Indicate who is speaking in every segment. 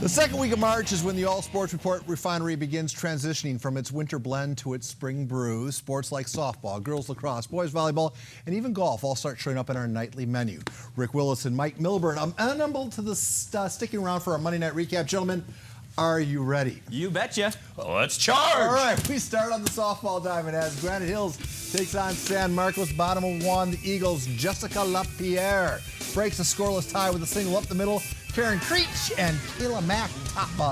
Speaker 1: The second week of March is when the All Sports Report Refinery begins transitioning from its winter blend to its spring brew. Sports like softball, girls lacrosse, boys volleyball, and even golf all start showing up in our nightly menu. Rick Willis and Mike Milburn, I'm unable to sticking around for our Monday night recap. Gentlemen, are you ready?
Speaker 2: You betcha.
Speaker 3: Let's charge.
Speaker 1: All right, we start on the softball diamond as Granite Hills takes on San Marcos. Bottom of one, the Eagles' Jessica LaPierre breaks a scoreless tie with a single up the middle. Karen Creech and Kayla Mack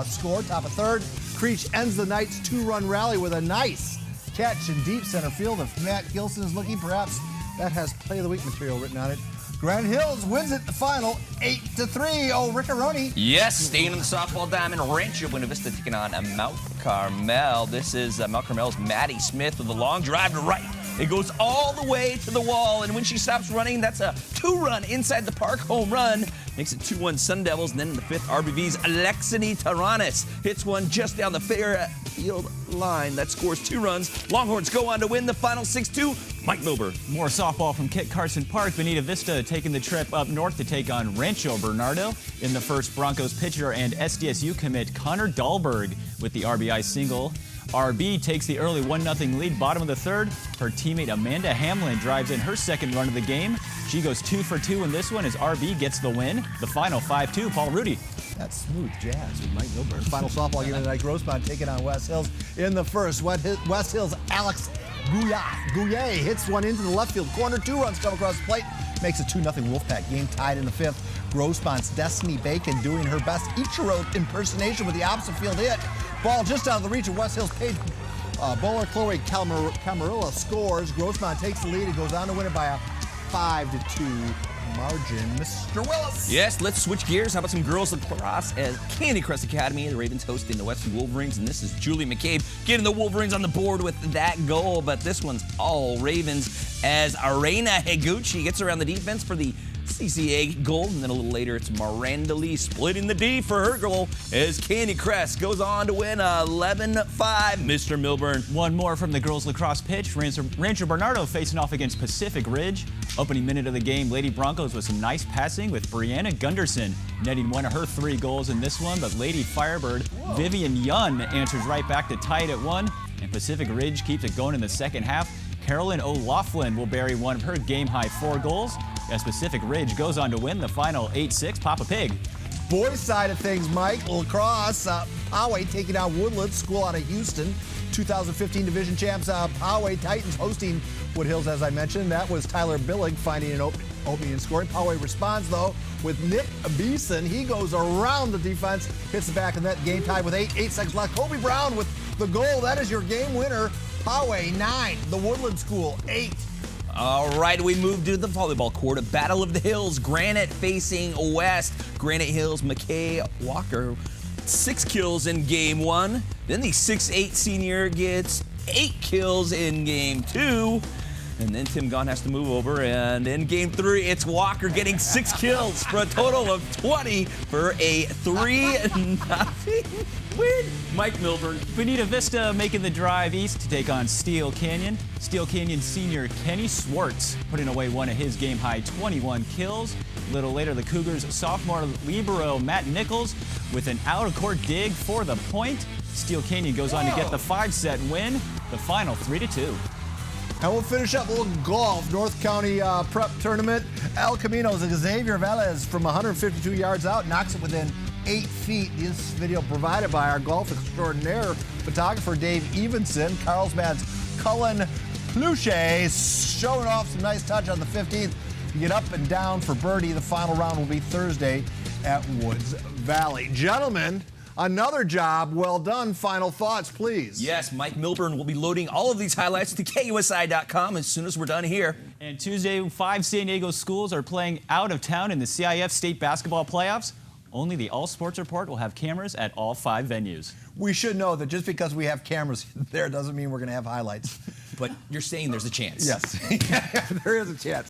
Speaker 1: score, top of third. Creech ends the night's two-run rally with a nice catch in deep center field. If Matt Gilson is looking, perhaps that has play of the week material written on it. Granite Hills wins it the final 8-3. Oh, Riccaroni.
Speaker 3: Yes, staying in the softball diamond, Rancho Buena Vista taking on Mount Carmel. This is Mount Carmel's Maddie Smith with a long drive to right. It goes all the way to the wall, and when she stops running, that's a two-run inside the park home run. Makes it 2-1 Sun Devils, and then in the fifth, RBV's Alexini Taranis hits one just down the field line. That scores 2 runs. Longhorns go on to win the final 6-2. Mike Milburn.
Speaker 2: More softball from Kit Carson Park. Bonita Vista taking the trip up north to take on Rancho Bernardo. In the first, Broncos pitcher and SDSU commit Connor Dahlberg with the RBI single. RB takes the early 1-0 lead, bottom of the third. Her teammate Amanda Hamlin drives in her second run of the game. She goes 2 for 2 in this one as RB gets the win. The final 5-2, Paul Rudy.
Speaker 1: That's smooth jazz with Mike Milburn. Final softball game tonight, Grossmont taking on West Hills. In the first, West Hills' Alex Gouillet hits one into the left field corner. 2 runs come across the plate. Makes a 2-0 Wolfpack game tied in the fifth. Grossmont's Destiny Bacon doing her best Ichiro impersonation with the opposite field hit. Ball just out of the reach of West Hills' Paige bowler Chloe Camarilla scores. Grossmont takes the lead and goes on to win it by a 5-2 margin. Mr. Willis.
Speaker 3: Yes, let's switch gears. How about some girls lacrosse as Candy Crest Academy? The Ravens hosting the Western Wolverines, and this is Julie McCabe getting the Wolverines on the board with that goal. But this one's all Ravens as Arena Higuchi gets around the defense for the CCA goal, and then a little later it's Miranda Lee splitting the D for her goal as Candy Crest goes on to win 11-5. Mr. Milburn.
Speaker 2: One more from the girls lacrosse pitch. Rancho Bernardo facing off against Pacific Ridge. Opening minute of the game, Lady Broncos with some nice passing with Brianna Gunderson netting one of her 3 goals in this one, but Lady Firebird Vivian Yun answers right back to tie it at 1, and Pacific Ridge keeps it going in the second half. Carolyn O'Loughlin will bury one of her game-high 4 goals as Pacific Ridge goes on to win the final 8-6. Papa Pig.
Speaker 1: Boys side of things, Mike, lacrosse, Poway taking on Woodland School out of Houston. 2015 division champs, Poway Titans hosting Wood Hills, as I mentioned. That was Tyler Billig finding an opening and scoring. Poway responds, though, with Nick Beeson. He goes around the defense, hits the back of the net, game tied with 8 seconds left. Kobe Brown with the goal. That is your game winner. Poway 9, the Woodland School 8.
Speaker 3: All right, we move to the volleyball court. A Battle of the Hills. Granite facing West. Granite Hills, McKay Walker, 6 kills in game 1. Then the 6'8 senior gets 8 kills in game 2. And then Tim Gahn has to move over. And in game 3, it's Walker getting 6 kills for a total of 20 for a 3-0 win. Mike Milburn.
Speaker 2: Bonita Vista making the drive east to take on Steel Canyon. Steel Canyon senior Kenny Swartz putting away one of his game-high 21 kills. A little later, the Cougars' sophomore libero Matt Nichols with an out-of-court dig for the point. Steel Canyon goes on to get the 5-set win. The final 3-2.
Speaker 1: And we'll finish up a little golf. North County Prep Tournament. El Camino's Xavier Velez from 152 yards out knocks it within 8 feet. This video provided by our golf extraordinaire photographer Dave Evenson. Carlsbad's Cullen Pluche showing off some nice touch on the 15th. You get up and down for birdie. The final round will be Thursday at Woods Valley. Gentlemen, another job well done. Final thoughts, please.
Speaker 3: Yes, Mike Milburn will be loading all of these highlights to KUSI.com as soon as we're done here.
Speaker 2: And Tuesday, 5 San Diego schools are playing out of town in the CIF state basketball playoffs. Only the All Sports Report will have cameras at all 5 venues.
Speaker 1: We should know that just because we have cameras there doesn't mean we're going to have highlights.
Speaker 3: But you're saying there's a chance.
Speaker 1: Yes, there is a chance.